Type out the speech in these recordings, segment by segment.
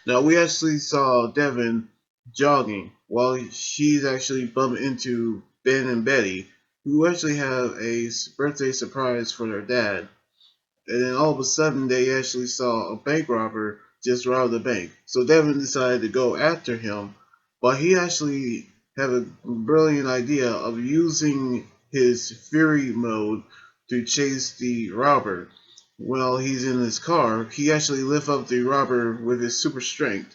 Now we actually saw Devin jogging while she's actually bumped into Ben and Betty, who actually have a birthday surprise for their dad. And then all of a sudden, they actually saw a bank robber just rob the bank. So Devin decided to go after him, but he actually had a brilliant idea of using his fury mode to chase the robber. While he's in his car, he actually lifts up the robber with his super strength.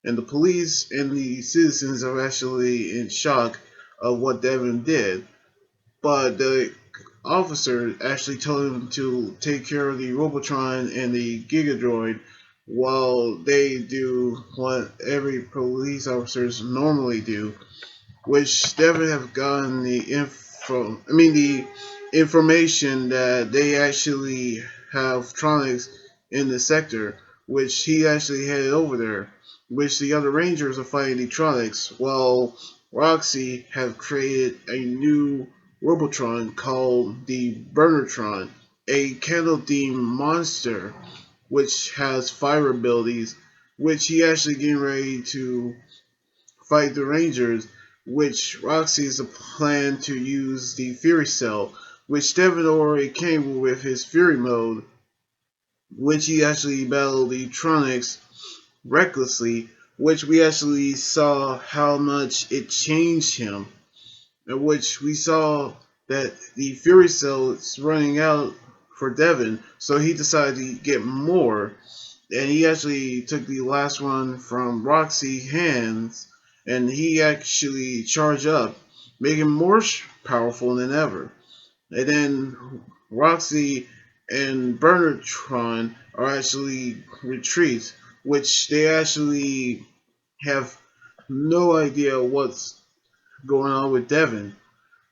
And the police and the citizens are actually in shock of what Devin did. But the officer actually told him to take care of the Robotron and the Gigadroid while they do what every police officers normally do, which they would have gotten the information that they actually have Tronics in the sector, which he actually headed over there, which the other Rangers are fighting the Tronics, while Roxy have created a new Robotron called the Burnertron, a candle themed monster which has fire abilities, which he actually getting ready to fight the Rangers, which Roxy is a plan to use the Fury Cell, which Devin already came with his Fury mode, which he actually battled the Tronics recklessly, which we actually saw how much it changed him, in which we saw that the Fury Cell is running out for Devin, so he decided to get more, and he actually took the last one from Roxy's hands, and he actually charged up, making him more powerful than ever. And then Roxy and Bernardtron are actually retreat, which they actually have no idea what's going on with Devin.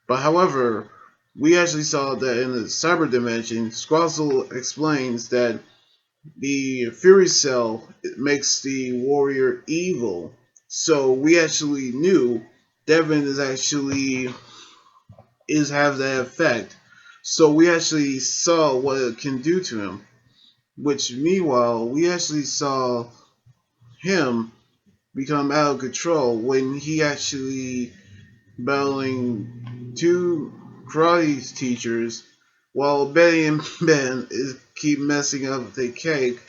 But however, we actually saw that in the cyber dimension, Squazzle explains that the Fury Cell makes the warrior evil. So we actually knew Devin is have that effect. So we actually saw what it can do to him. Which meanwhile we actually saw him become out of control when he actually battling two karate teachers while Betty and Ben is keep messing up the cake,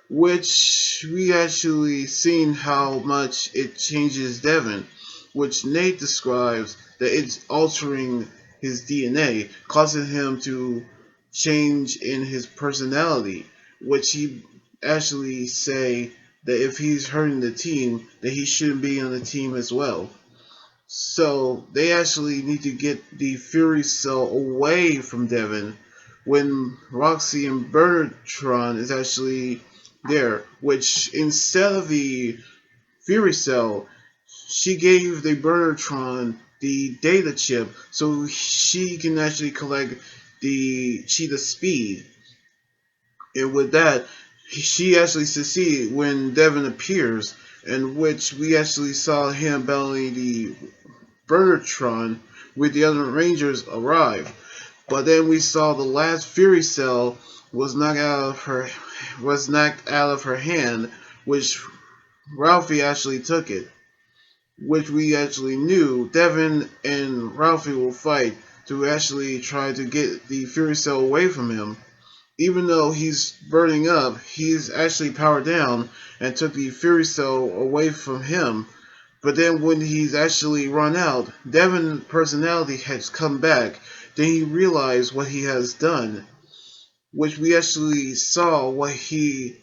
which we actually seen how much it changes Devin, which Nate describes that it's altering his DNA, causing him to change in his personality, which he actually say that if he's hurting the team, that he shouldn't be on the team as well. So they actually need to get the Fury Cell away from Devin when Roxy and Bertrand is actually there, which instead of the Fury Cell, she gave the Bertrand the data chip so she can actually collect the cheetah speed. And with that, she actually succeeded when Devin appears, in which we actually saw him battling the Bertrand with the other Rangers arrive. But then we saw the last Fury Cell was knocked out of her hand, which Ralphie actually took it. Which we actually knew Devin and Ralphie will fight to actually try to get the Fury Cell away from him. Even though he's burning up, he's actually powered down and took the Fury Cell away from him. But then when he's actually run out, Devin's personality has come back. Then he realized what he has done, which we actually saw what he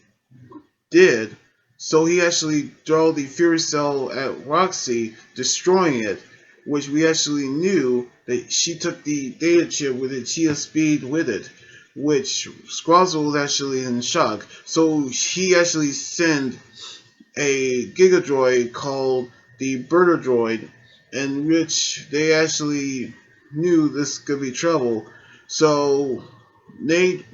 did. So he actually threw the Fury Cell at Roxy, destroying it, which we actually knew that she took the data chip with the Chia speed with it, which Squazzle was actually in shock. So he actually sent a Gigadroid called the Birder Droid, in which they actually knew this could be trouble. So Nate,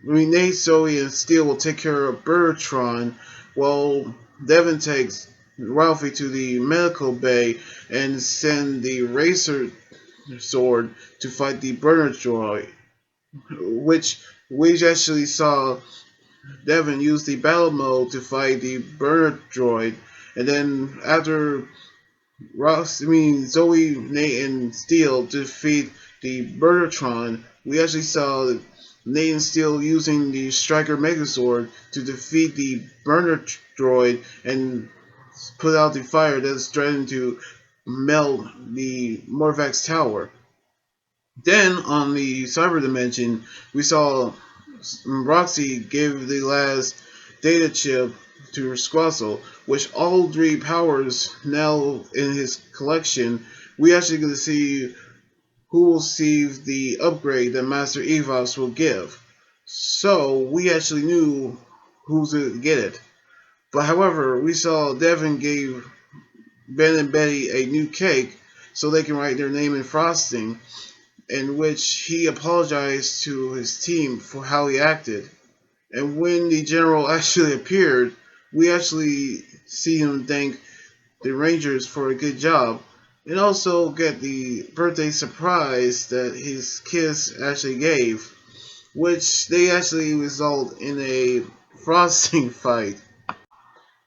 Nate, Zoe, and Steel will take care of Bertron, while Devin takes Ralphie to the medical bay and send the Racer Sword to fight the Burner Droid, which we actually saw Devin used the battle mode to fight the burner droid, and then after Zoe, Nate, and Steel defeat the Bertratron, we actually saw Nate and Steel using the Striker Megazord to defeat the burner droid and put out the fire that's threatening to melt the Morvax tower. Then on the cyber dimension, we saw Roxy give the last data chip to Squazzle, which all three powers now in his collection. We actually get to see who will receive the upgrade that Master Evos will give. So we actually knew who's to get it. But however, we saw Devin gave Ben and Betty a new cake so they can write their name in frosting, in which he apologized to his team for how he acted. And when the general actually appeared, we actually see him thank the Rangers for a good job, and also get the birthday surprise that his kiss actually gave, which they actually result in a frosting fight.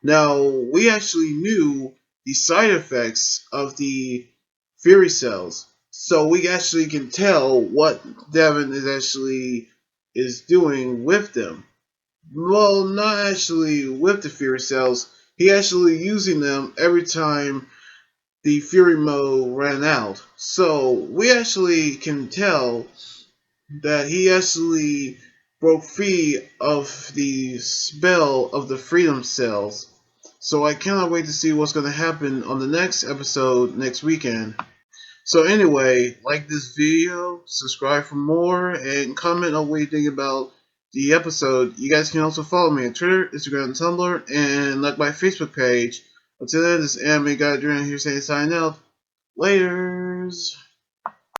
Now, we actually knew the side effects of the Fury cells, so we actually can tell what Devin is doing with them. Well, not actually with the Fury cells. He actually using them every time the Fury mode ran out. So we actually can tell that he actually broke free of the spell of the Freedom Cells. So I cannot wait to see what's going to happen on the next episode next weekend. So anyway, like this video, subscribe for more, and comment on what you think about the episode. You guys can also follow me on Twitter, Instagram, and Tumblr, and like my Facebook page. Until then, this is Anime Guy Duran here saying sign out. Laters!